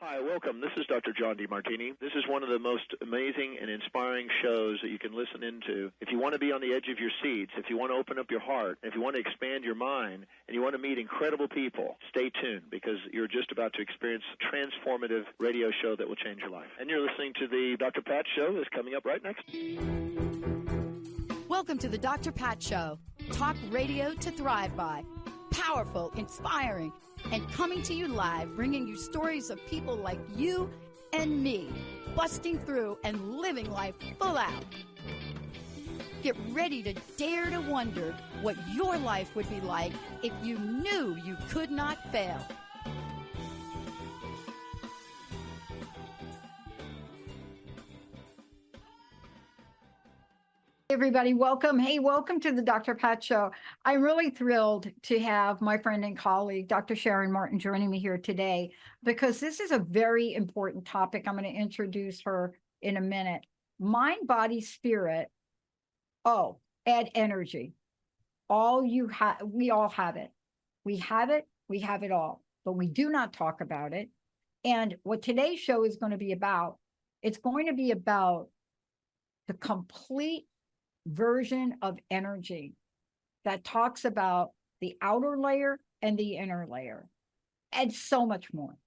Hi, welcome. This is Dr. John DeMartini. This is one of the most amazing and inspiring shows that you can listen into. If you want to be on the edge of your seats, if you want to open up your heart, if you want to expand your mind, and you want to meet incredible people, stay tuned because you're just about to experience a transformative radio show that will change your life. And you're listening to the Dr. Pat Show that's coming up right next. Welcome to the Dr. Pat Show. Talk radio to thrive by. Powerful, inspiring, and coming to you live, bringing you stories of people like you and me, busting through and living life full out. Get ready to dare to wonder what your life would be like if you knew you could not fail. Everybody, welcome. Hey, welcome to the Dr. Pat Show. I'm really thrilled to have my friend and colleague, Dr. Sharon Martin, joining me here today, because this is a very important topic. I'm going to introduce her in a minute. Mind, body, spirit. Oh, add energy. We all have it. We have it all, but we do not talk about it. And what today's show is going to be about, it's going to be about the complete version of energy that talks about the outer layer and the inner layer and so much more.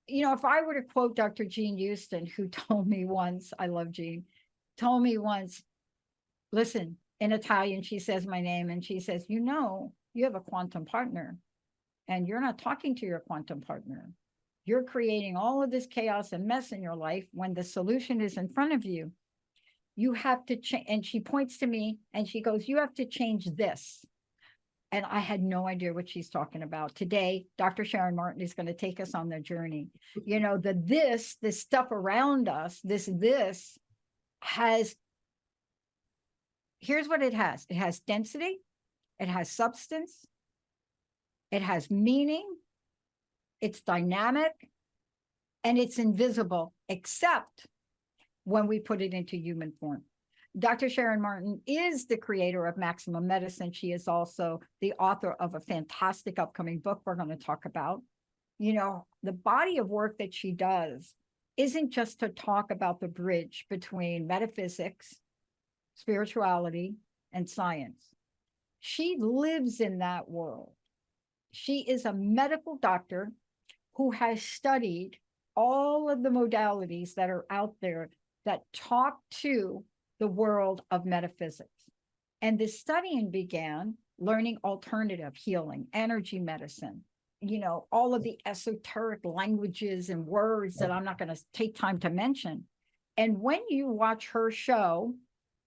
You know, if I were to quote Dr. Jean Houston, who told me once, I love Jean, told me once, listen, in Italian, she says my name and she says, you know, you have a quantum partner and you're not talking to your quantum partner. You're creating all of this chaos and mess in your life when the solution is in front of you. You have to change. And she points to me and she goes, you have to change this. And I had no idea what she's talking about. Today, Dr. Sharon Martin is going to take us on the journey. You know, this stuff around us, this has, here's what it has. It has density. It has substance. It has meaning. It's dynamic. And it's invisible, except when we put it into human form. Dr. Sharon Martin is the creator of Maximum Medicine. She is also the author of a fantastic upcoming book we're going to talk about. You know, the body of work that she does isn't just to talk about the bridge between metaphysics, spirituality, and science. She lives in that world. She is a medical doctor who has studied all of the modalities that are out there that talk to the world of metaphysics. And this studying began learning alternative healing, energy medicine, you know, all of the esoteric languages and words that I'm not going to take time to mention. And when you watch her show,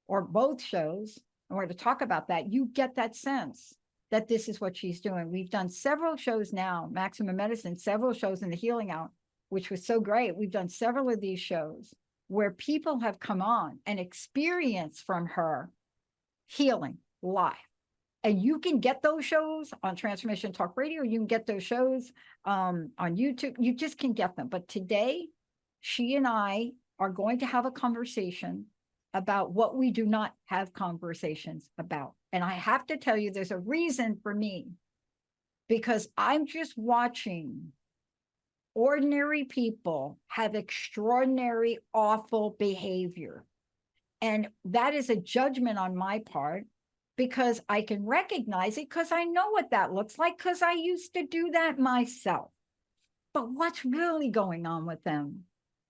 or both shows, and we're going to talk about that, you get that sense that this is what she's doing. We've done several shows now, Maximum Medicine, several shows in the Healing Out, which was so great. We've done several of these shows where people have come on and experienced from her healing live. And you can get those shows on Transformation Talk Radio. You can get those shows on YouTube. You just can get them. But today, she and I are going to have a conversation about what we do not have conversations about. And I have to tell you, there's a reason for me, because I'm just watching ordinary people have extraordinary, awful behavior. And that is a judgment on my part, because I can recognize it, because I know what that looks like, because I used to do that myself. But what's really going on with them?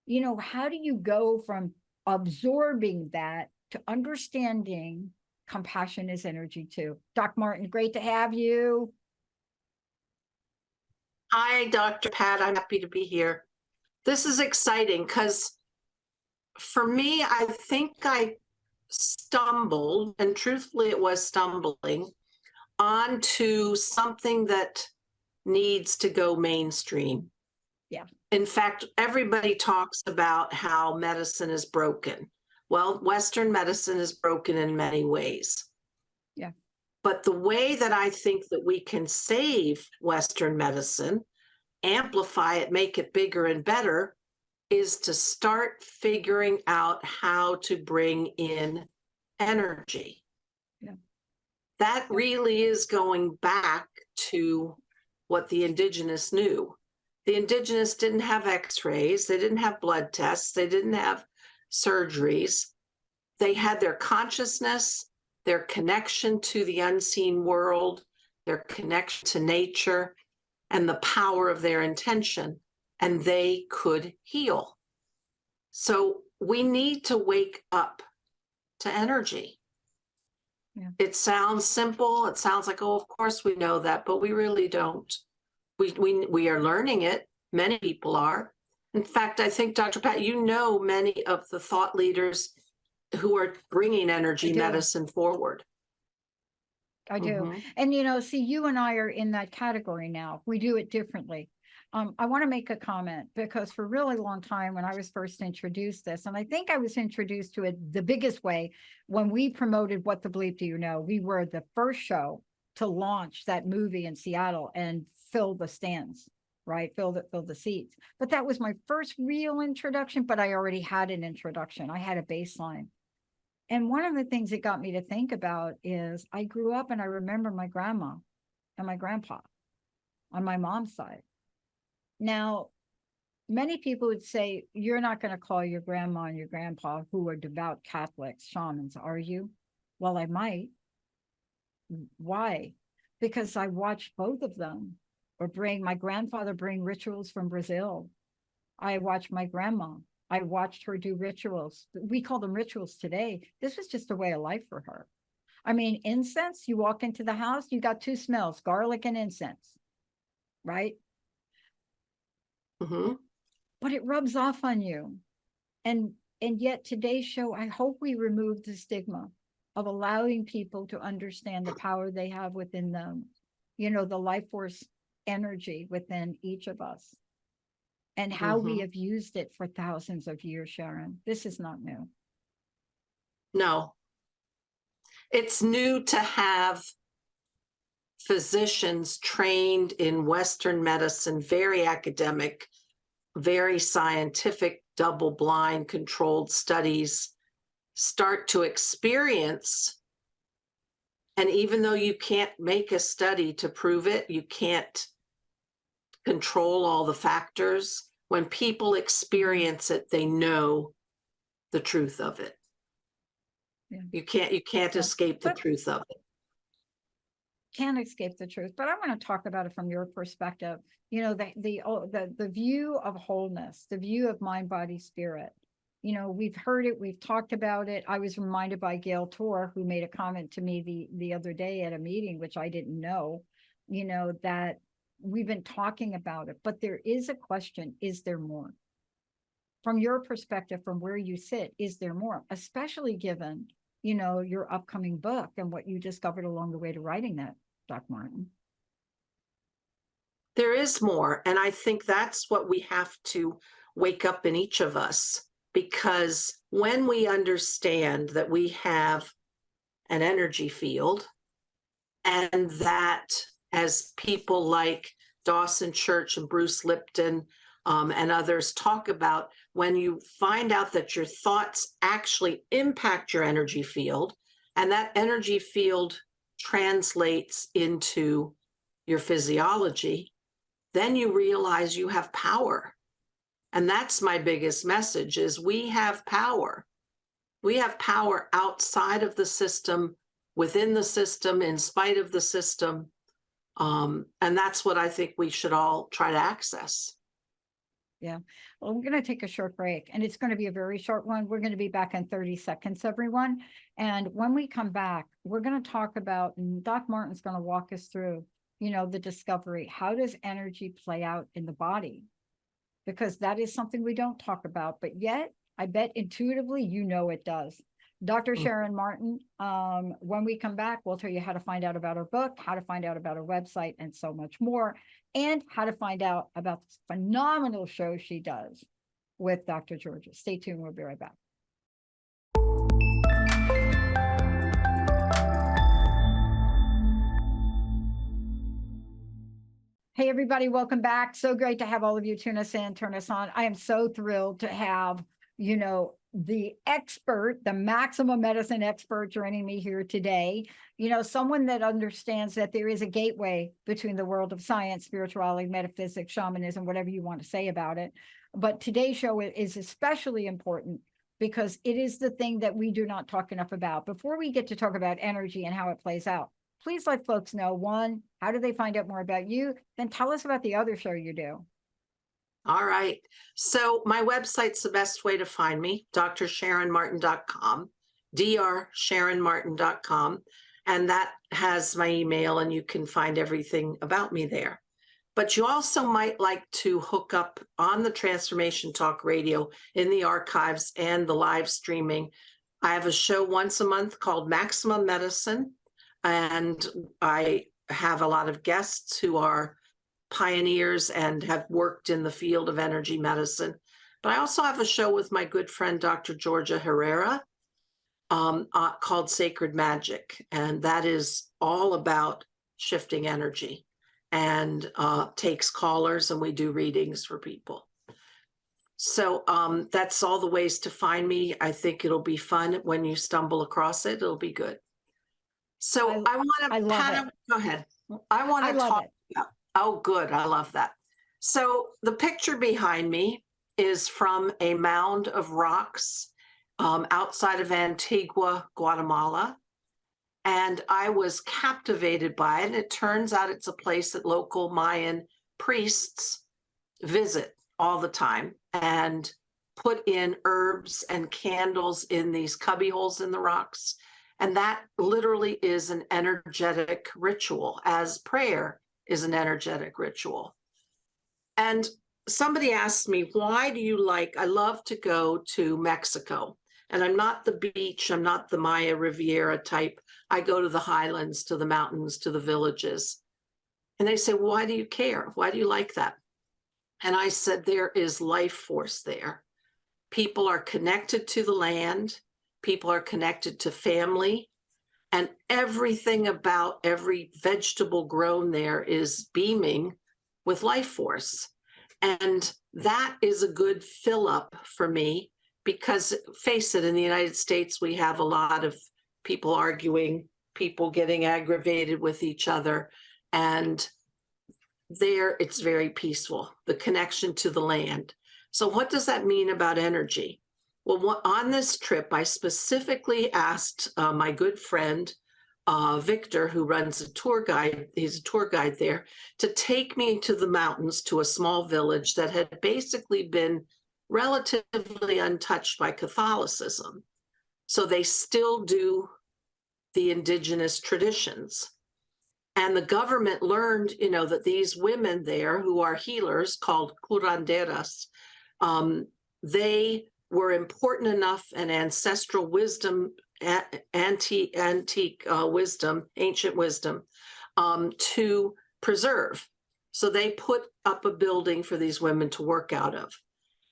You know, how do you go from absorbing that to understanding compassion is energy too? Doc Martin, great to have you. Hi, Dr. Pat. I'm happy to be here. This is exciting because for me, I think I stumbled, and truthfully, it was stumbling, onto something that needs to go mainstream. Yeah. In fact, everybody talks about how medicine is broken. Well, Western medicine is broken in many ways. Yeah. But the way that I think that we can save Western medicine, amplify it, make it bigger and better, is to start figuring out how to bring in energy. Yeah. That really is going back to what the indigenous knew. The indigenous didn't have x-rays, they didn't have blood tests, they didn't have surgeries. They had their consciousness, their connection to the unseen world, their connection to nature, and the power of their intention, and they could heal. So we need to wake up to energy. Yeah. It sounds simple. It sounds like, oh, of course we know that, but we really don't. We are learning it. Many people are. In fact, I think, Dr. Pat, you know many of the thought leaders who are bringing energy medicine forward. I do. And, see, you and I are in that category now. We do it differently. I want to make a comment because for a really long time when I was first introduced this, and I think I was introduced to it the biggest way when we promoted What the Bleep Do You Know? We were the first show to launch that movie in Seattle and fill the stands, right? Fill the seats. But that was my first real introduction, but I already had an introduction. I had a baseline. And one of the things that got me to think about is I grew up and I remember my grandma and my grandpa on my mom's side. Now, many people would say, you're not going to call your grandma and your grandpa, who are devout Catholics, shamans, are you? Well, I might. Why? Because I watched both of them, or my grandfather bring rituals from Brazil. I watched my grandma. I watched her do rituals. We call them rituals today. This was just a way of life for her. I mean, incense, you walk into the house, you got two smells, garlic and incense, right? But it rubs off on you. And yet today's show, I hope we remove the stigma of allowing people to understand the power they have within them, the life force energy within each of us, and how we have used it for thousands of years, Sharon. This is not new. No. It's new to have physicians trained in Western medicine, very academic, very scientific, double-blind controlled studies, start to experience. And even though you can't make a study to prove it, you can't control all the factors. When people experience it, they know the truth of it. Yeah. You can't escape the truth of it. Can't escape the truth, but I want to talk about it from your perspective. The view of wholeness, the view of mind, body, spirit. We've heard it, we've talked about it. I was reminded by Gail Torr, who made a comment to me the other day at a meeting, which I didn't know, that we've been talking about it, but there is a question: is there more? From your perspective, from where you sit, is there more? Especially given, your upcoming book and what you discovered along the way to writing that, Dr. Martin. There is more. And I think that's what we have to wake up in each of us, because when we understand that we have an energy field, and that, as people like Dawson Church and Bruce Lipton and others talk about, when you find out that your thoughts actually impact your energy field, and that energy field translates into your physiology, then you realize you have power. And that's my biggest message: is we have power. We have power outside of the system, within the system, in spite of the system. And that's what I think we should all try to access. Yeah. Well, we're going to take a short break, and it's going to be a very short one. We're going to be back in 30 seconds, everyone. And when we come back, we're going to talk about, and Doc Martin's going to walk us through, the discovery. How does energy play out in the body? Because that is something we don't talk about, but yet I bet intuitively, it does. Dr. Sharon Martin, when we come back, we'll tell you how to find out about her book, how to find out about her website, and so much more, and how to find out about this phenomenal show she does with Dr. Georgia. Stay tuned. We'll be right back. Hey, everybody, welcome back. So great to have all of you tune us in, turn us on. I am so thrilled to have the expert, the maximum medicine expert joining me here today, someone that understands that there is a gateway between the world of science, spirituality, metaphysics, shamanism, whatever you want to say about it. But today's show is especially important because it is the thing that we do not talk enough about. Before we get to talk about energy and how it plays out, please let folks know, one, how do they find out more about you? Then tell us about the other show you do. All right. So my website's the best way to find me, drsharonmartin.com, drsharonmartin.com. And that has my email, and you can find everything about me there. But you also might like to hook up on the Transformation Talk Radio in the archives and the live streaming. I have a show once a month called Maximum Medicine, and I have a lot of guests who are pioneers and have worked in the field of energy medicine. But I also have a show with my good friend, Dr. Georgia Herrera, called Sacred Magic. And that is all about shifting energy, and takes callers, and we do readings for people. So that's all the ways to find me. I think it'll be fun when you stumble across it. It'll be good. So I want to, Pat, go ahead. I want to talk about, oh, good. I love that. So the picture behind me is from a mound of rocks outside of Antigua, Guatemala. And I was captivated by it. And it turns out it's a place that local Mayan priests visit all the time and put in herbs and candles in these cubby holes in the rocks. And that literally is an energetic ritual, as prayer is an energetic ritual. And somebody asked me, why do you like, I love to go to Mexico. And I'm not the beach, I'm not the Maya Riviera type. I go to the highlands, to the mountains, to the villages. And they say, why do you care? Why do you like that? And I said, there is life force there. People are connected to the land. People are connected to family. And everything about every vegetable grown there is beaming with life force. And that is a good fill up for me, because face it, in the United States, we have a lot of people arguing, people getting aggravated with each other. And there it's very peaceful, the connection to the land. So what does that mean about energy? Well, on this trip, I specifically asked my good friend, Victor, who runs a tour guide, he's a tour guide there, to take me to the mountains, to a small village that had basically been relatively untouched by Catholicism. So they still do the indigenous traditions. And the government learned, that these women there who are healers, called curanderas, they were important enough, and ancestral wisdom, antique wisdom, ancient wisdom, to preserve. So they put up a building for these women to work out of.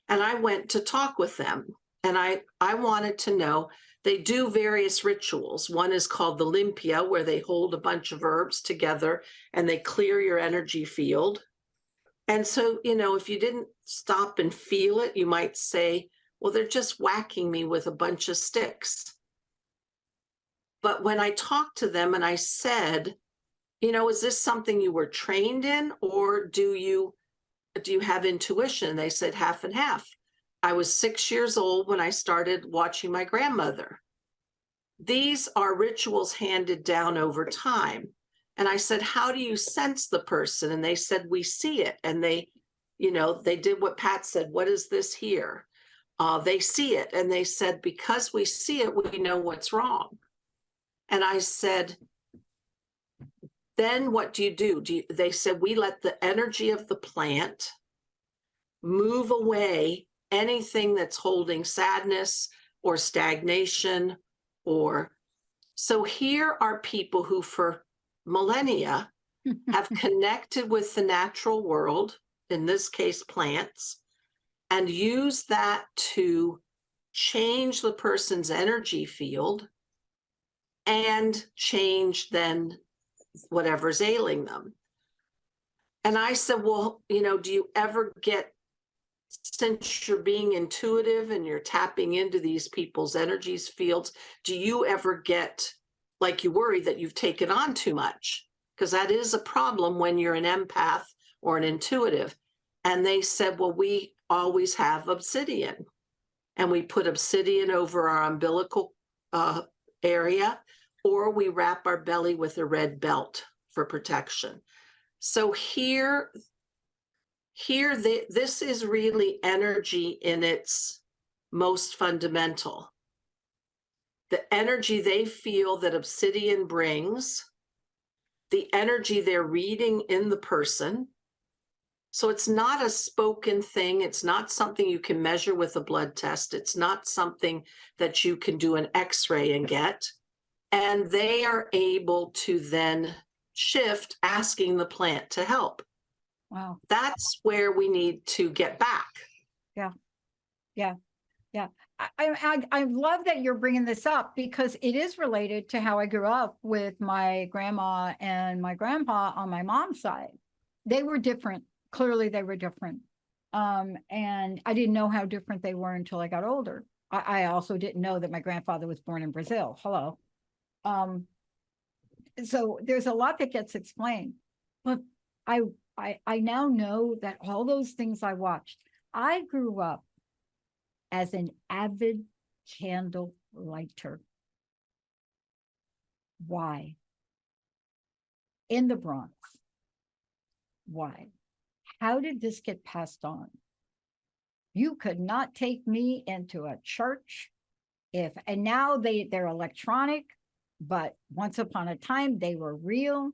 And I went to talk with them, and I wanted to know, they do various rituals. One is called the limpia, where they hold a bunch of herbs together and they clear your energy field. And so, if you didn't stop and feel it, you might say, well, they're just whacking me with a bunch of sticks. But when I talked to them and I said, is this something you were trained in, or do you have intuition? They said half and half. I was 6 years old when I started watching my grandmother. These are rituals handed down over time. And I said, how do you sense the person? And they said, we see it. And they did what Pat said. What is this here? They see it. And they said, because we see it, we know what's wrong. And I said, then what do you do? They said, we let the energy of the plant move away anything that's holding sadness or stagnation. So here are people who for millennia have connected with the natural world, in this case plants, and use that to change the person's energy field and change then whatever's ailing them. And I said, well, do you ever get since you're being intuitive and you're tapping into these people's energies, fields, do you ever get like you worry that you've taken on too much? Because that is a problem when you're an empath or an intuitive. And they said, well, we always have obsidian, and we put obsidian over our umbilical area, or we wrap our belly with a red belt for protection. So this is really energy in its most fundamental. The energy they feel that obsidian brings, the energy they're reading in the person. So it's not a spoken thing. It's not something you can measure with a blood test. It's not something that you can do an X-ray and get. And they are able to then shift, asking the plant to help. Wow. That's where we need to get back. Yeah. I love that you're bringing this up, because it is related to how I grew up with my grandma and my grandpa on my mom's side. They were different. Clearly they were different. And I didn't know how different they were until I got older. I also didn't know that my grandfather was born in Brazil. Hello. So there's a lot that gets explained, but I now know that all those things I watched, I grew up as an avid candle lighter. Why? In the Bronx. Why? How did this get passed on? You could not take me into a church and now they're electronic, but once upon a time they were real.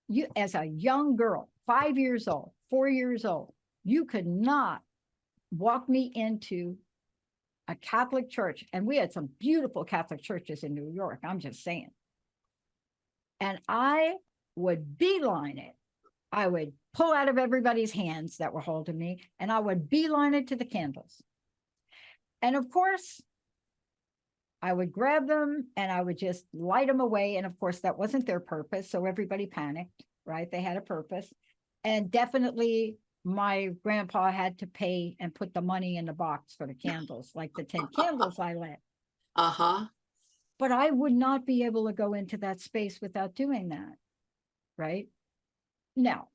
You, as a young girl, 5 years old, 4 years old, you could not walk me into a Catholic church. And we had some beautiful Catholic churches in New York, I'm just saying. And I would beeline it. I would pull out of everybody's hands that were holding me, and I would beeline it to the candles. And of course, I would grab them and I would just light them away. And of course, that wasn't their purpose. So everybody panicked, right? They had a purpose. And definitely my grandpa had to pay and put the money in the box for the candles, like the 10 candles I lit. Uh-huh. But I would not be able to go into that space without doing that, right? Now,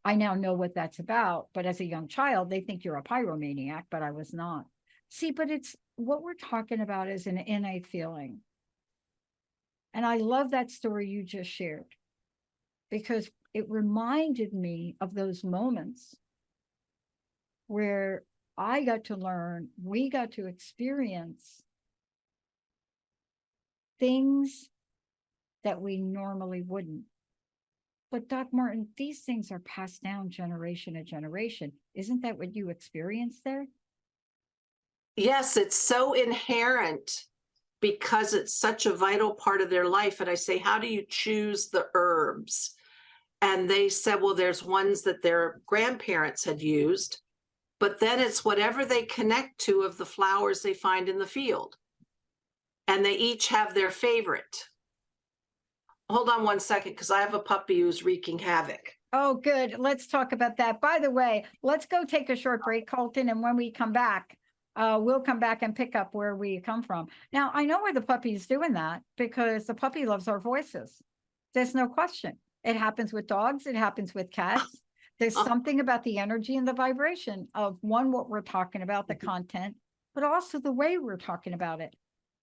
I now know what that's about, but as a young child, they think you're a pyromaniac, but I was not. See, but it's what we're talking about is an innate feeling. And I love that story you just shared, because it reminded me of those moments where I got to learn, we got to experience things that we normally wouldn't. But Doc Martin, these things are passed down generation to generation. Isn't that what you experienced there? Yes, it's so inherent because it's such a vital part of their life. And I say, how do you choose the herbs? And they said, well, there's ones that their grandparents had used, but then it's whatever they connect to of the flowers they find in the field. And they each have their favorite. Hold on one second, because I have a puppy who's wreaking havoc. Oh, good. Let's talk about that. By the way, let's go take a short break, Colton. And when we come back, we'll come back and pick up where we come from. Now, I know why the puppy is doing that, because the puppy loves our voices. There's no question. It happens with dogs. It happens with cats. There's something about the energy and the vibration of one, what we're talking about, the content, but also the way we're talking about it.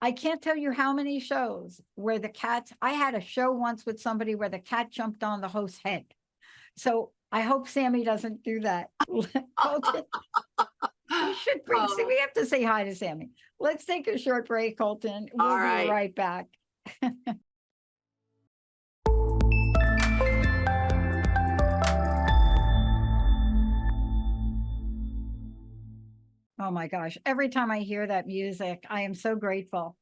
I can't tell you how many shows where the cats, I had a show once with somebody where the cat jumped on the host's head. So I hope Sammy doesn't do that. Colton, we should bring, see, we have to say hi to Sammy. Let's take a short break, Colton. We'll be right back. Oh my gosh. Every time I hear that music, I am so grateful.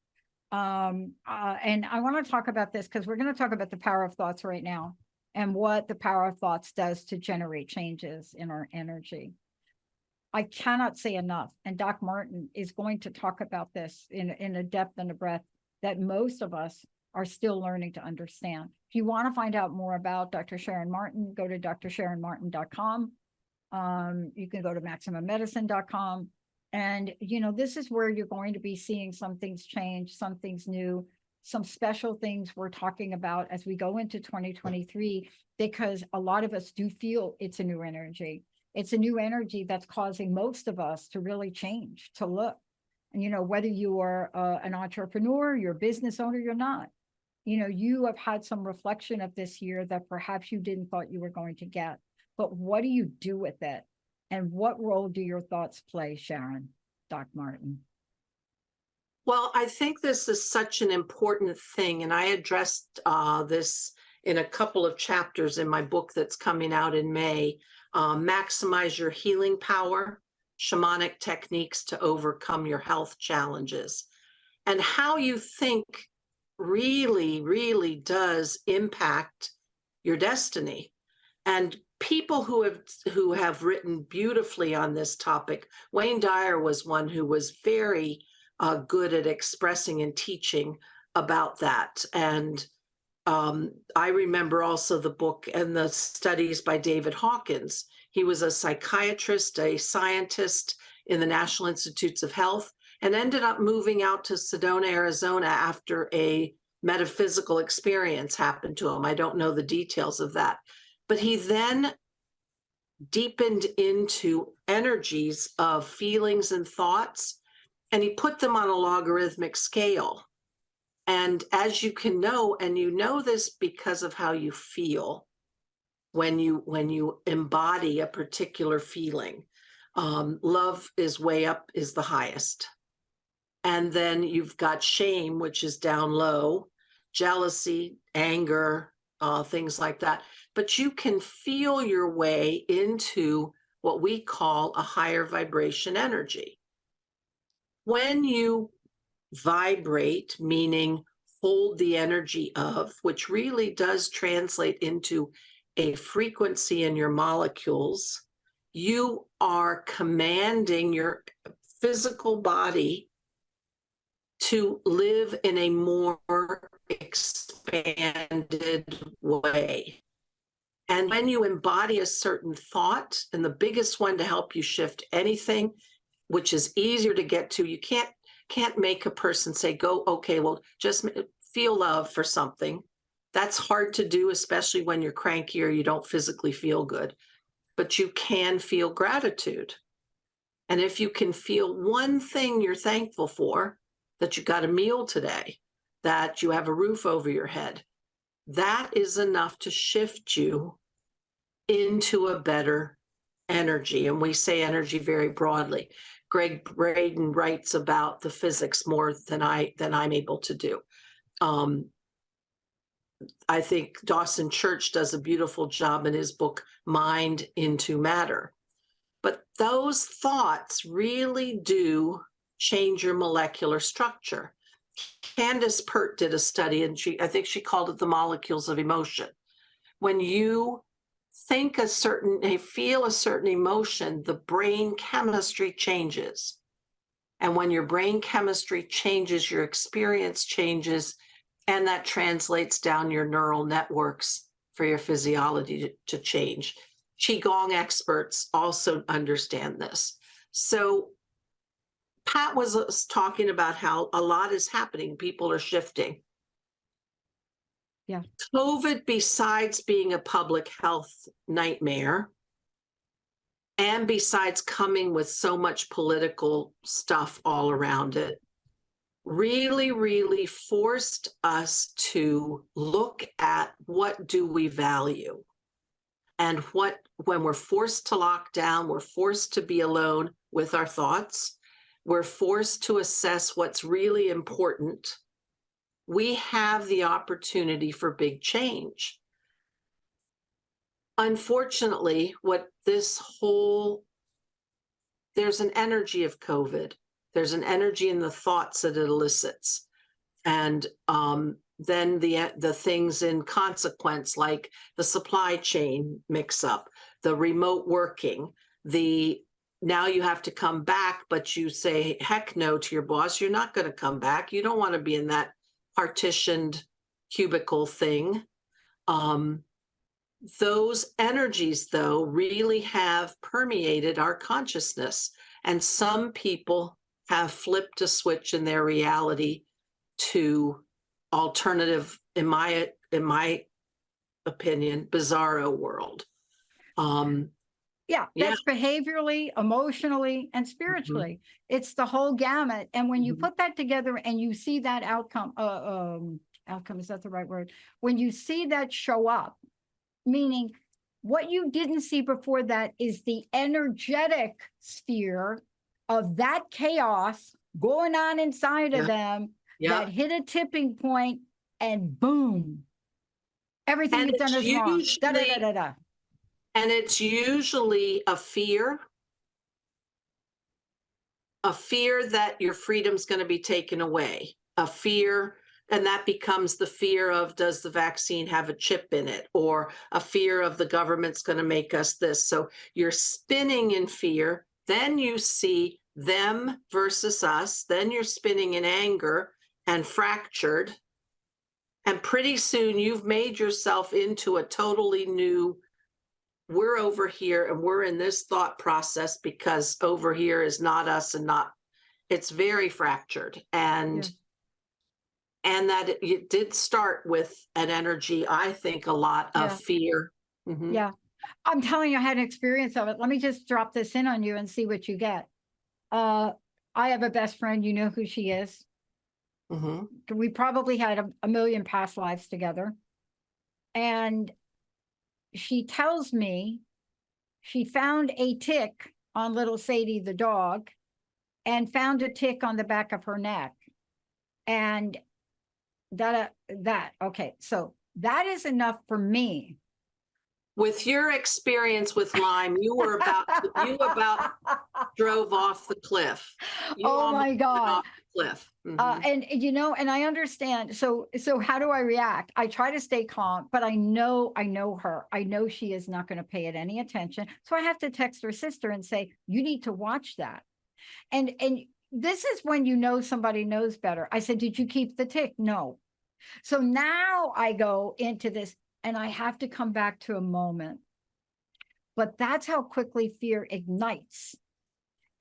And I want to talk about this because we're going to talk about the power of thoughts right now and what the power of thoughts does to generate changes in our energy. I cannot say enough. And Doc Martin is going to talk about this in a depth and a breadth that most of us are still learning to understand. If you want to find out more about Dr. Sharon Martin, go to drsharonmartin.com. You can go to maximummedicine.com. And, this is where you're going to be seeing some things change, some things new, some special things we're talking about as we go into 2023, because a lot of us do feel it's a new energy. It's a new energy that's causing most of us to really change, to look. And, whether you are an entrepreneur, you're a business owner, you're not. You have had some reflection of this year that perhaps you didn't thought you were going to get. But what do you do with it? And what role do your thoughts play, Sharon, Doc Martin? Well, I think this is such an important thing, and I addressed this in a couple of chapters in my book that's coming out in May. Maximize your healing power, shamanic techniques to overcome your health challenges. And how you think really, really does impact your destiny. And people who have written beautifully on this topic, Wayne Dyer was one who was very good at expressing and teaching about that. And I remember also the book and the studies by David Hawkins. He was a psychiatrist, a scientist in the National Institutes of Health, and ended up moving out to Sedona, Arizona after a metaphysical experience happened to him. I don't know the details of that. But he then deepened into energies of feelings and thoughts, and he put them on a logarithmic scale. And as you can know, and you know this because of how you feel when you embody a particular feeling, love is way up, is the highest. And then you've got shame, which is down low, jealousy, anger, things like that. But you can feel your way into what we call a higher vibration energy. When you vibrate, meaning hold the energy of, which really does translate into a frequency in your molecules, you are commanding your physical body to live in a more expanded way. And when you embody a certain thought, and the biggest one to help you shift anything, which is easier to get to, you can't make a person say, go, okay, well, just feel love for something. That's hard to do, especially when you're cranky or you don't physically feel good. But you can feel gratitude. And if you can feel one thing you're thankful for, that you got a meal today, that you have a roof over your head, that is enough to shift you into a better energy. And we say energy very broadly. Greg Braden writes about the physics more than I'm able to do. I think Dawson Church does a beautiful job in his book, Mind into Matter. But those thoughts really do change your molecular structure. Candace Pert did a study, and I think she called it the molecules of emotion. When you feel a certain emotion, the brain chemistry changes. And when your brain chemistry changes, your experience changes, and that translates down your neural networks for your physiology to change. Qigong experts also understand this. So Pat was talking about how a lot is happening. People are shifting. Yeah. COVID, besides being a public health nightmare, and besides coming with so much political stuff all around it, really, really forced us to look at what do we value. And when we're forced to lock down, we're forced to be alone with our thoughts, we're forced to assess what's really important, we have the opportunity for big change. Unfortunately, there's an energy of COVID. There's an energy in the thoughts that it elicits. And then the things in consequence, like the supply chain mix-up, the remote working, now you have to come back, but you say, heck no to your boss. You're not going to come back. You don't want to be in that partitioned cubicle thing. those energies, though, really have permeated our consciousness. And some people have flipped a switch in their reality to alternative, in my opinion, bizarro world. Yeah, that's behaviorally, emotionally, and spiritually. It's the whole gamut. And when you put that together and you see that outcome, outcome, is that the right word? When you see that show up, meaning what you didn't see before that is the energetic sphere of that chaos going on inside of them that hit a tipping point and boom, everything And you've done is wrong. Da, da, da, da, da. And it's usually a fear that your freedom's going to be taken away, a fear, and that becomes the fear of, does the vaccine have a chip in it? Or a fear of the government's going to make us this. So you're spinning in fear. Then you see them versus us. Then you're spinning in anger and fractured. And pretty soon you've made yourself into a totally new, we're over here and we're in this thought process because over here is not us and not, it's very fractured. And that it did start with an energy, I think, a lot of fear. Yeah. I'm telling you, I had an experience of it. Let me just drop this in on you and see what you get. I have a best friend, you know who she is. We probably had a million past lives together. And she tells me she found a tick on little Sadie the dog and found a tick on the back of her neck. And okay, so that is enough for me. With your experience with Lyme, you about drove off the cliff. Oh my God. Off the cliff. And you know, and I understand. So how do I react? I try to stay calm, but I know her. I know she is not going to pay it any attention. So I have to text her sister and say, you need to watch that. And this is when you know somebody knows better. I said, did you keep the tick? No. So now I go into this and I have to come back to a moment. But that's how quickly fear ignites.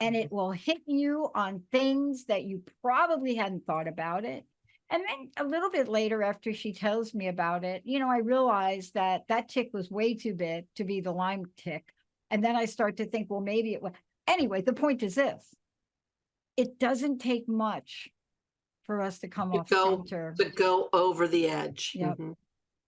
And it will hit you on things that you probably hadn't thought about it. And then a little bit later, after she tells me about it, you know, I realized that tick was way too big to be the Lyme tick. And then I start to think, well, maybe it was. Anyway, the point is this. It doesn't take much for us to come off center. To go over the edge. Yep.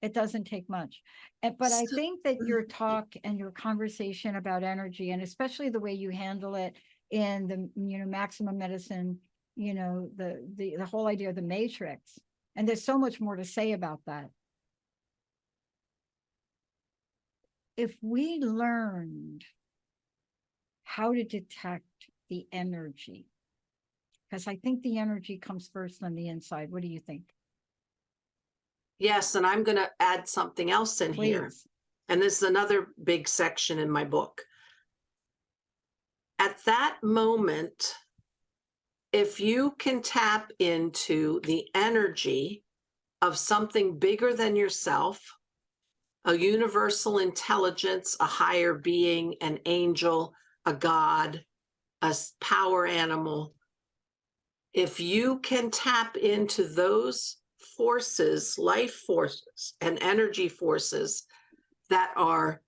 It doesn't take much. But I think that your talk and your conversation about energy, and especially the way you handle it in the, you know, maximum medicine, you know, the whole idea of the matrix, and there's so much more to say about that. If we learned how to detect the energy, because I think the energy comes first on the inside. What do you think? Yes, and I'm going to add something else in here. And this is another big section in my book. At that moment, if you can tap into the energy of something bigger than yourself, a universal intelligence, a higher being, an angel, a god, a power animal, if you can tap into those forces, life forces and energy forces that are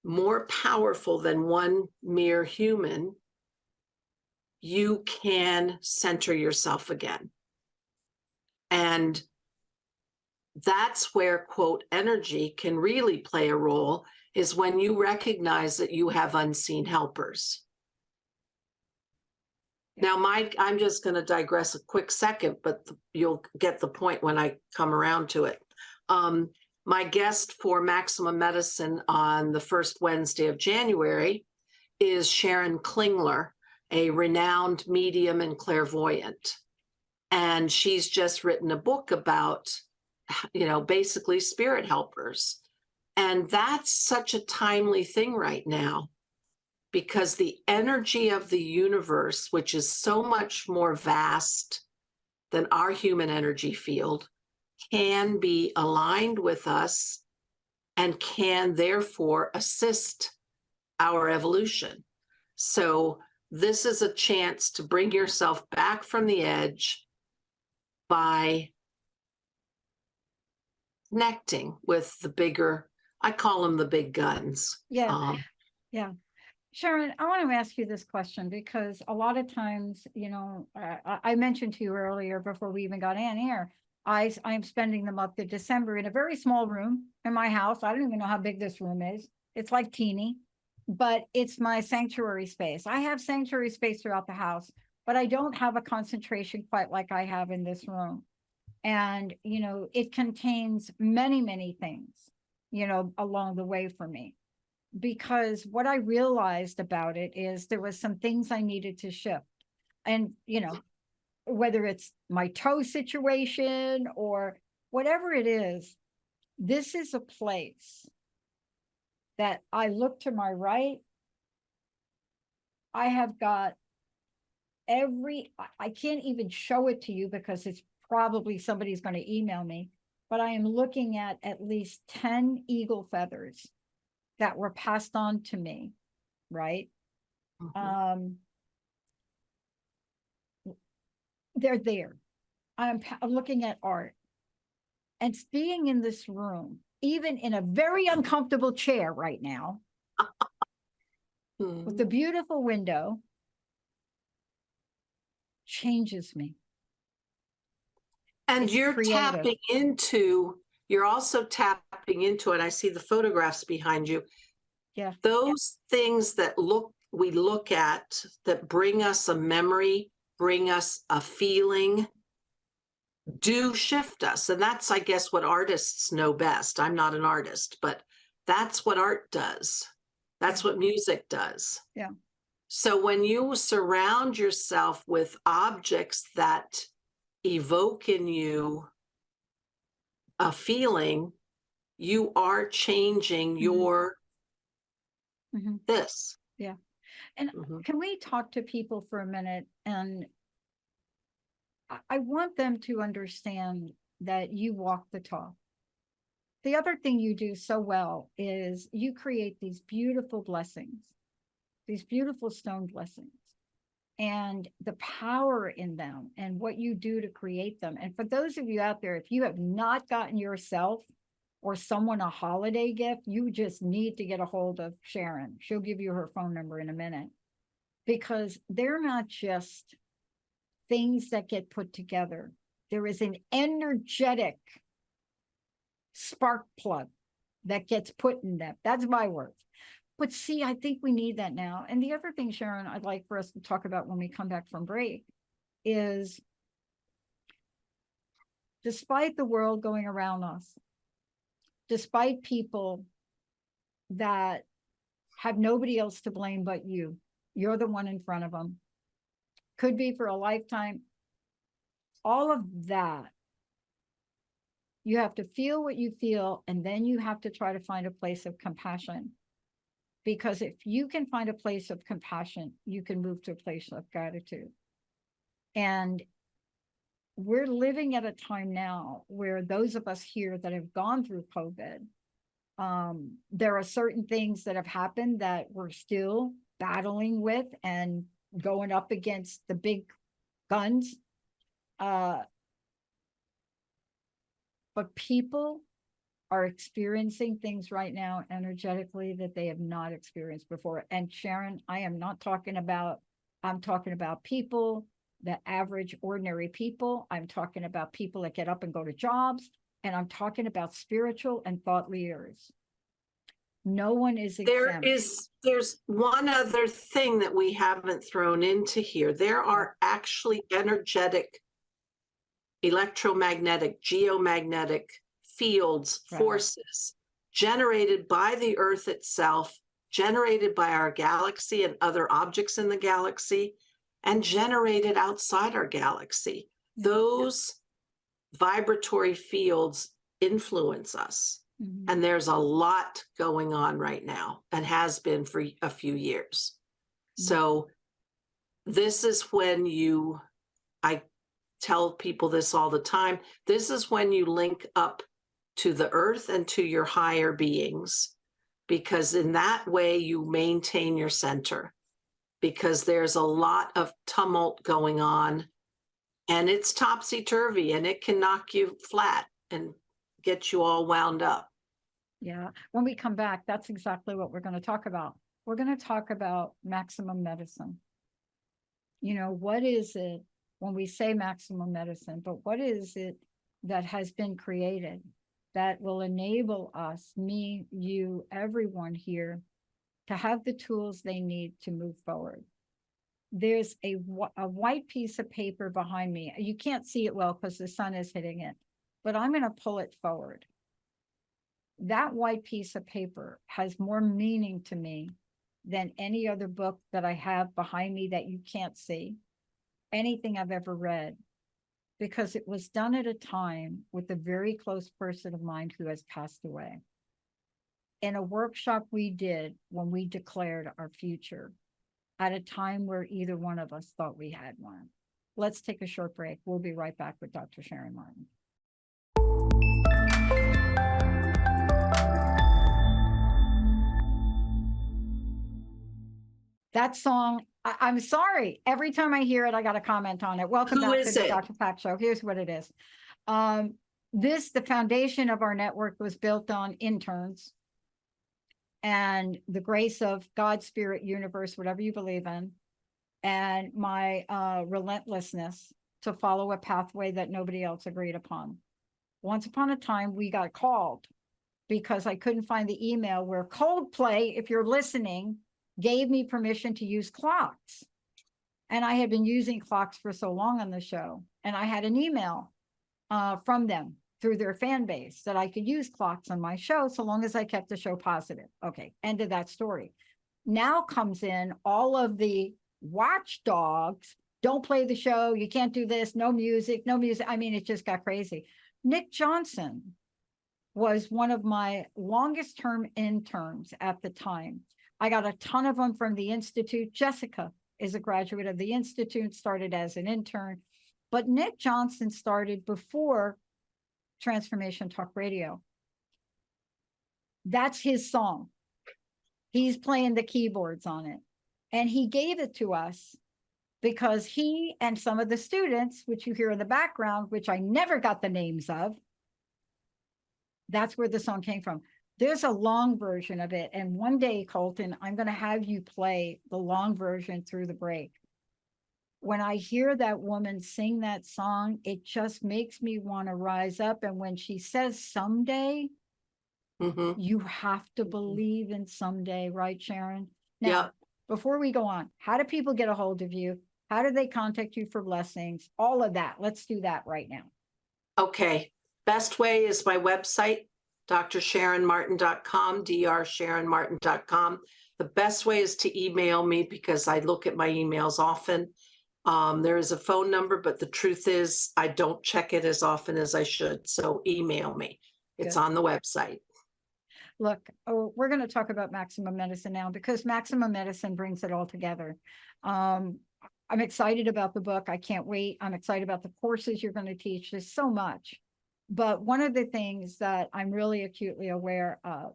more powerful than one mere human, you can center yourself again. And that's where, quote, energy can really play a role, is when you recognize that you have unseen helpers. Now, I'm just going to digress a quick second, but you'll get the point when I come around to it. My guest for Maximum Medicine on the first Wednesday of January is Sharon Klingler, a renowned medium and clairvoyant. And she's just written a book about, you know, basically spirit helpers. And that's such a timely thing right now, because the energy of the universe, which is so much more vast than our human energy field, can be aligned with us and can therefore assist our evolution. So this is a chance to bring yourself back from the edge by connecting with the bigger, I call them the big guns. Yeah. Yeah. Sharon, I want to ask you this question because a lot of times, I mentioned to you earlier before we even got in here, I'm spending the month of December in a very small room in my house. I don't even know how big this room is. It's like teeny, but it's my sanctuary space. I have sanctuary space throughout the house, but I don't have a concentration quite like I have in this room. And, it contains many, many things, along the way for me. Because what I realized about it is there was some things I needed to shift. And, whether it's my toe situation or whatever it is, this is a place that I look to my right. I have got I can't even show it to you because it's probably somebody's going to email me, but I am looking at least 10 eagle feathers that were passed on to me, right? Mhm. They're there. I'm looking at art and being in this room, even in a very uncomfortable chair right now, with the beautiful window, changes me. And It's you're creative. you're also tapping into it. I see the photographs behind you. Yeah. Those things that we look at that bring us a memory, bring us a feeling, do shift us. And that's, I guess, what artists know best. I'm not an artist, but that's what art does. That's what music does. Yeah. So when you surround yourself with objects that evoke in you a feeling, you are changing your this. Yeah. And can we talk to people for a minute? And I want them to understand that you walk the talk. The other thing you do so well is you create these beautiful blessings, these beautiful stone blessings, and the power in them and what you do to create them. And for those of you out there, if you have not gotten yourself or someone a holiday gift, you just need to get a hold of Sharon. She'll give you her phone number in a minute, because they're not just things that get put together. There is an energetic spark plug that gets put in them. That's my words. But see, I think we need that now. And the other thing, Sharon, I'd like for us to talk about when we come back from break is, despite the world going around us, despite people that have nobody else to blame but you, you're the one in front of them, could be for a lifetime, all of that, you have to feel what you feel, and then you have to try to find a place of compassion. Because if you can find a place of compassion, you can move to a place of gratitude. And we're living at a time now where those of us here that have gone through COVID, there are certain things that have happened that we're still battling with and going up against the big guns. But people are experiencing things right now energetically that they have not experienced before. And Sharon, I'm talking about people, the average, ordinary people. I'm talking about people that get up and go to jobs. And I'm talking about spiritual and thought leaders. No one is exempt. There's one other thing that we haven't thrown into here. There are actually energetic, electromagnetic, geomagnetic fields, forces generated by the Earth itself, generated by our galaxy and other objects in the galaxy, and generated outside our galaxy. Those vibratory fields influence us. And there's a lot going on right now, and has been for a few years. So this is when I tell people this all the time, this is when you link up to the earth and to your higher beings, because in that way you maintain your center, because there's a lot of tumult going on and it's topsy-turvy and it can knock you flat and get you all wound up. Yeah. When we come back, that's exactly what we're going to talk about. We're going to talk about maximum medicine. You know, what is it when we say maximum medicine, but what is it that has been created that will enable us, me, you, everyone here, to have the tools they need to move forward? There's a white piece of paper behind me. You can't see it well because the sun is hitting it, but I'm going to pull it forward. That white piece of paper has more meaning to me than any other book that I have behind me that you can't see, anything I've ever read, because it was done at a time with a very close person of mine who has passed away. In a workshop we did when we declared our future, at a time where either one of us thought we had one. Let's take a short break. We'll be right back with Dr. Sharon Martin. That song, I'm sorry. Every time I hear it, I got to comment on it. Welcome Who back is to the it? Dr. Pat Show. Here's what it is. The foundation of our network was built on interns and the grace of God, spirit, universe, whatever you believe in, and my relentlessness to follow a pathway that nobody else agreed upon. Once upon a time, we got called because I couldn't find the email where Coldplay, if you're listening, gave me permission to use clocks. And I had been using clocks for so long on the show. And I had an email from them through their fan base that I could use clocks on my show so long as I kept the show positive. Okay, end of that story. Now comes in all of the watchdogs. Don't play the show. You can't do this. No music, no music. I mean, it just got crazy. Nick Johnson was one of my longest term interns at the time. I got a ton of them from the Institute. Jessica is a graduate of the Institute, started as an intern. But Nick Johnson started before Transformation Talk Radio. That's his song. He's playing the keyboards on it. And he gave it to us because he and some of the students, which you hear in the background, which I never got the names of, that's where the song came from. There's a long version of it. And one day, Colton, I'm going to have you play the long version through the break. When I hear that woman sing that song, it just makes me want to rise up. And when she says someday, you have to believe in someday, right, Sharon? Now, before we go on, how do people get a hold of you? How do they contact you for blessings? All of that. Let's do that right now. Okay. Best way is my website, drsharonmartin.com, drsharonmartin.com. The best way is to email me because I look at my emails often. There is a phone number, but the truth is I don't check it as often as I should. So email me. It's on the website. Look, we're going to talk about maximum medicine now because maximum medicine brings it all together. I'm excited about the book. I can't wait. I'm excited about the courses you're going to teach. There's so much. But one of the things that I'm really acutely aware of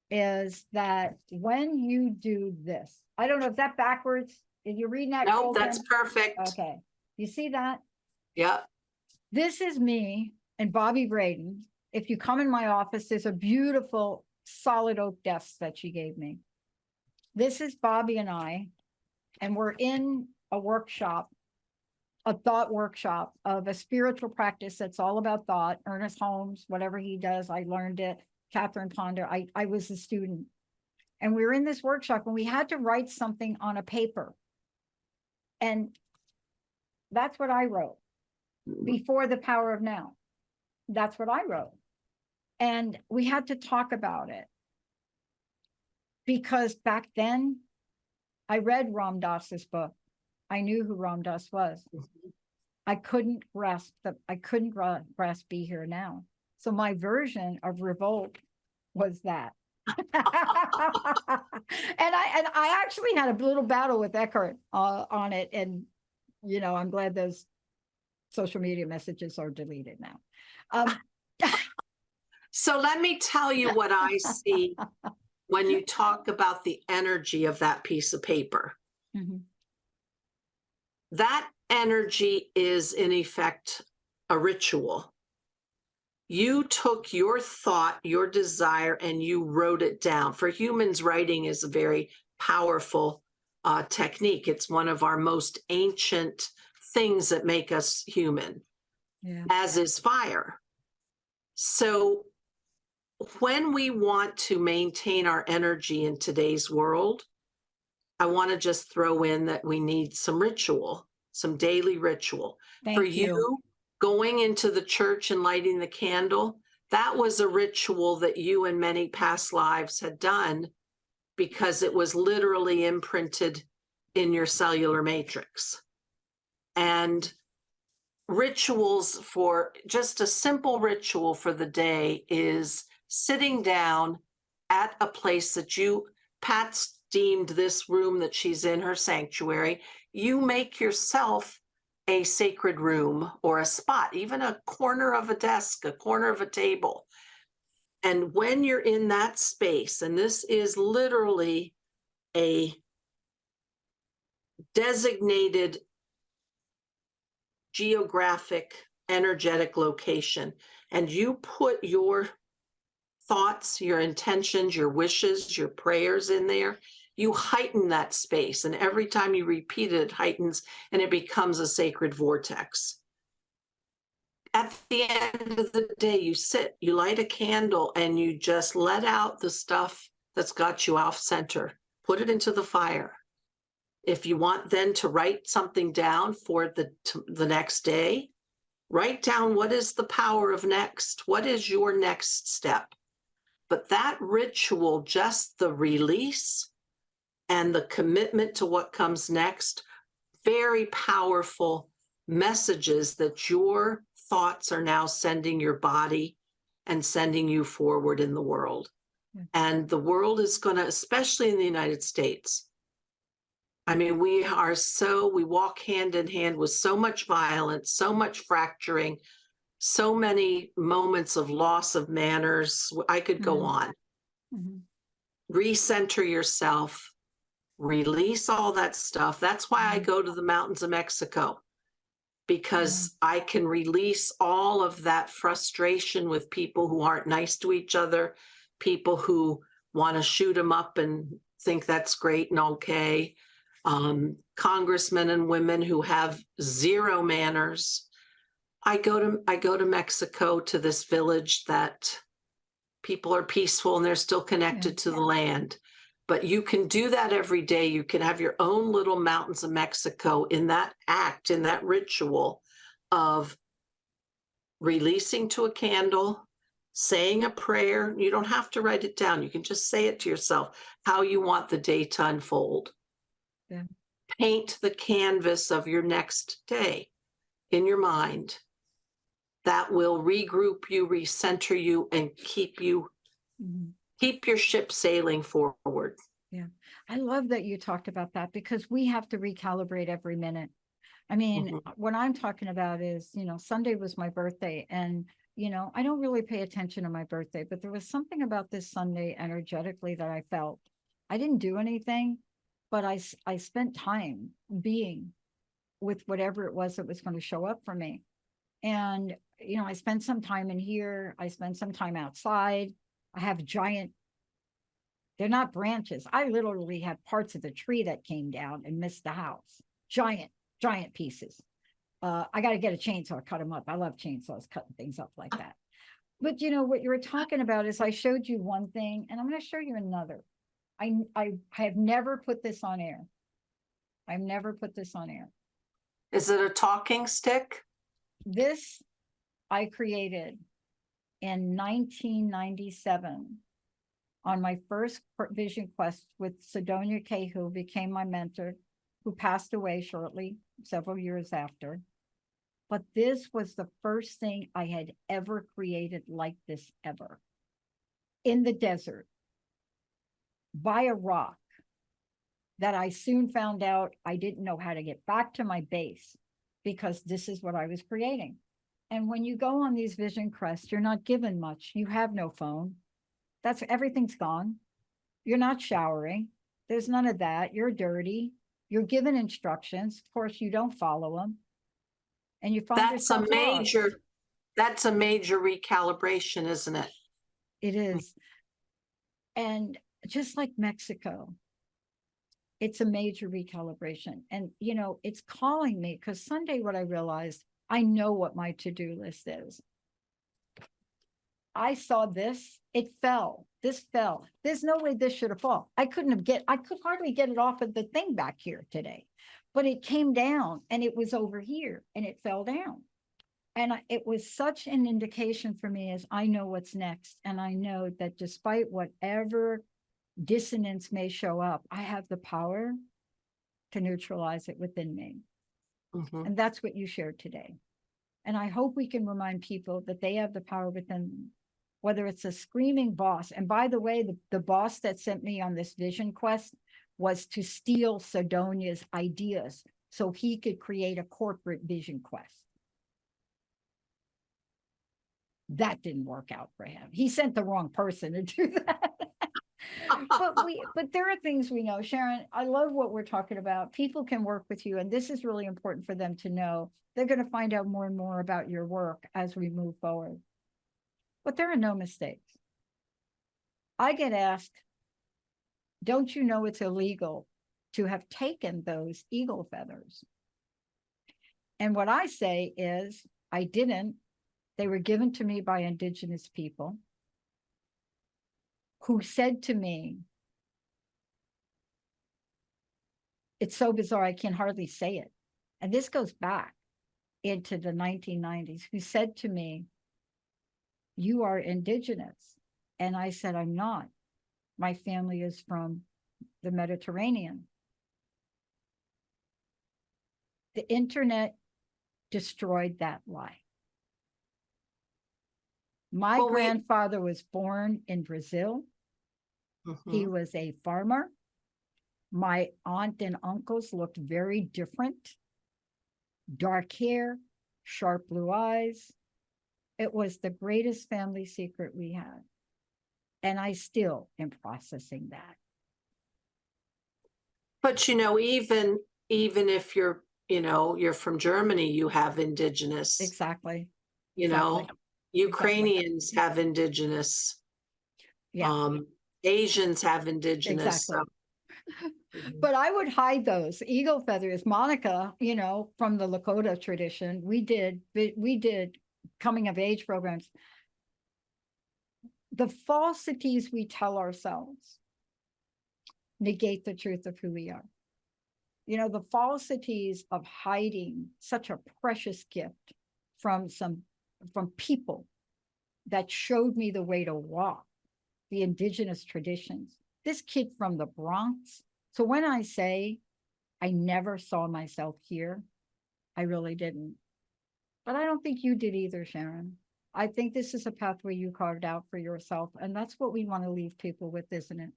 is that when you do this, I don't know if that backwards, if you're reading that. No, that's perfect. Okay. You see that? Yeah. This is me and Bobby Braden. If you come in my office, there's a beautiful solid oak desk that she gave me. This is Bobby and I, and we're in a workshop, a thought workshop of a spiritual practice that's all about thought. Ernest Holmes, whatever he does, I learned it. Catherine Ponder, I was a student. And we were in this workshop and we had to write something on a paper. And that's what I wrote before the power of now. That's what I wrote. And we had to talk about it because back then I read Ram Dass's book. I knew who Ram Dass was. I couldn't grasp Be Here Now. So my version of revolt was that. and I actually had a little battle with Eckhart on it. And, you know, I'm glad those social media messages are deleted now. So let me tell you what I see when you talk about the energy of that piece of paper. Mhm. That energy is, in effect, a ritual. You took your thought, your desire, and you wrote it down. For humans, writing is a very powerful technique. It's one of our most ancient things that make us human, Yeah. as is fire. So when we want to maintain our energy in today's world, I want to just throw in that we need some ritual, some daily ritual. For Thank you. you, going into the church and lighting the candle, that was a ritual that you in many past lives had done because it was literally imprinted in your cellular matrix. And rituals, for just a simple ritual for the day, is sitting down at a place that Pat's deemed this room that she's in, her sanctuary. You make yourself a sacred room or a spot, even a corner of a desk, a corner of a table. And when you're in that space, and this is literally a designated geographic, energetic location, and you put your thoughts, your intentions, your wishes, your prayers in there, you heighten that space. And every time you repeat it, it heightens and it becomes a sacred vortex. At the end of the day, you sit, you light a candle, and you just let out the stuff that's got you off center. Put it into the fire. If you want then to write something down for the next day, write down what is the power of next. What is your next step? But that ritual, just the release and the commitment to what comes next, very powerful messages that your thoughts are now sending your body and sending you forward in the world. And the world is going to, especially in the United States, I mean, we walk hand in hand with so much violence, so much fracturing, so many moments of loss of manners. I could go on. Recenter yourself, release all that stuff. That's why I go to the mountains of Mexico, because I can release all of that frustration with people who aren't nice to each other, people who want to shoot them up and think that's great and okay. Congressmen and women who have zero manners. I go to Mexico, to this village that people are peaceful and they're still connected to the land. But you can do that every day. You can have your own little mountains of Mexico in that act, in that ritual of releasing to a candle, saying a prayer. You don't have to write it down. You can just say it to yourself, how you want the day to unfold. Yeah. Paint the canvas of your next day in your mind. That will regroup you, recenter you, and keep your ship sailing forward. Yeah. I love that you talked about that, because we have to recalibrate every minute. I mean, what I'm talking about is, Sunday was my birthday, and, I don't really pay attention to my birthday, but there was something about this Sunday energetically that I felt. I didn't do anything, but I spent time being with whatever it was that was going to show up for me. And, I spent some time in here. I spent some time outside. I have giant, they're not branches. I literally have parts of the tree that came down and missed the house. Giant pieces. I got to get a chainsaw, cut them up. I love chainsaws, cutting things up like that. But what you were talking about is, I showed you one thing, and I'm going to show you another. I have never put this on air. I've never put this on air. Is it a talking stick? This I created in 1997 on my first vision quest with Sidonia Kay, who became my mentor, who passed away shortly, several years after. But this was the first thing I had ever created like this ever. In the desert, by a rock that I soon found out I didn't know how to get back to my base, because this is what I was creating. And when you go on these vision quests, you're not given much. You have no phone. Everything's gone. You're not showering. There's none of that. You're dirty. You're given instructions. Of course, you don't follow them. And you find yourself lost. That's a major recalibration, isn't it? It is. And just like Mexico, it's a major recalibration. And, you know, it's calling me because Sunday, what I realized, I know what my to-do list is. I saw this, it fell. This fell. There's no way this should have fallen. I could hardly get it off of the thing back here today, but it came down and it was over here and it fell down. And it was such an indication for me as I know what's next. And I know that despite whatever dissonance may show up, I have the power to neutralize it within me. Mm-hmm. And that's what you shared today. And I hope we can remind people that they have the power within them, whether it's a screaming boss. And by the way, the boss that sent me on this vision quest was to steal Sidonia's ideas so he could create a corporate vision quest. That didn't work out for him. He sent the wrong person to do that. but there are things we know. Sharon, I love what we're talking about. People can work with you, and this is really important for them to know. They're going to find out more and more about your work as we move forward. But there are no mistakes. I get asked, don't you know it's illegal to have taken those eagle feathers? And what I say is, I didn't. They were given to me by indigenous people who said to me, it's so bizarre, I can hardly say it. And this goes back into the 1990s, who said to me, you are indigenous. And I said, I'm not. My family is from the Mediterranean. The internet destroyed that lie. My grandfather was born in Brazil. Mm-hmm. He was a farmer. My aunt and uncles looked very different. Dark hair, sharp blue eyes. It was the greatest family secret we had. And I still am processing that. But, you know, even if you're, you know, you're from Germany, you have indigenous. Exactly. You know, Ukrainians have indigenous. Yeah. Asians have indigenous. Exactly. So. But I would hide those eagle feathers. Monica, you know, from the Lakota tradition, we did coming of age programs. The falsities we tell ourselves negate the truth of who we are. You know, the falsities of hiding such a precious gift from people that showed me the way to walk, the indigenous traditions. This kid from the Bronx. So when I say I never saw myself here, I really didn't. But I don't think you did either, Sharon. I think this is a pathway you carved out for yourself. And that's what we want to leave people with, isn't it?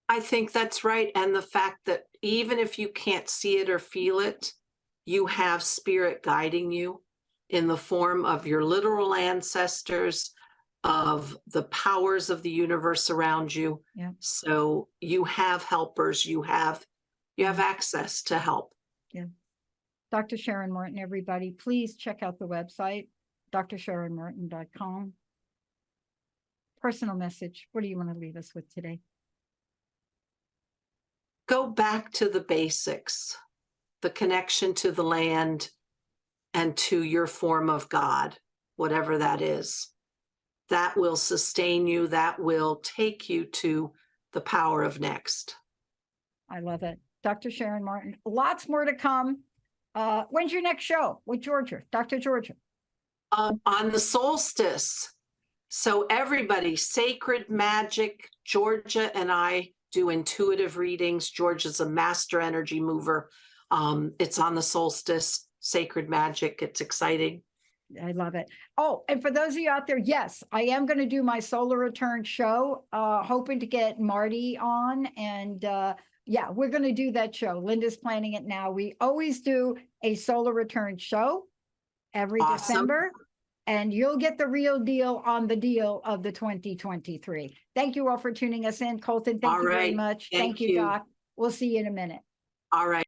I think that's right. And the fact that even if you can't see it or feel it, you have spirit guiding you in the form of your literal ancestors, of the powers of the universe around you. Yeah. So you have helpers, you have access to help. Yeah. Dr. Sharon Martin, everybody, please check out the website, drsharonmartin.com. Personal message. What do you want to leave us with today? Go back to the basics, the connection to the land and to your form of God, whatever that is. That will sustain you. That will take you to the power of next. I love it. Dr. Sharon Martin, lots more to come. When's your next show with Georgia, Dr. Georgia? On the solstice. So everybody, Sacred Magic, Georgia and I do intuitive readings. Georgia's a master energy mover. It's on the solstice, Sacred Magic. It's exciting. I love it. Oh, and for those of you out there, yes, I am going to do my solar return show, hoping to get Marty on. And yeah, we're going to do that show. Linda's planning it now. We always do a solar return show. every Awesome. December. And you'll get the real deal on the deal of the 2023. Thank you all for tuning us in. Colton, thank All you very right. much. Thank Thank you, you. Doc. We'll see you in a minute. All right.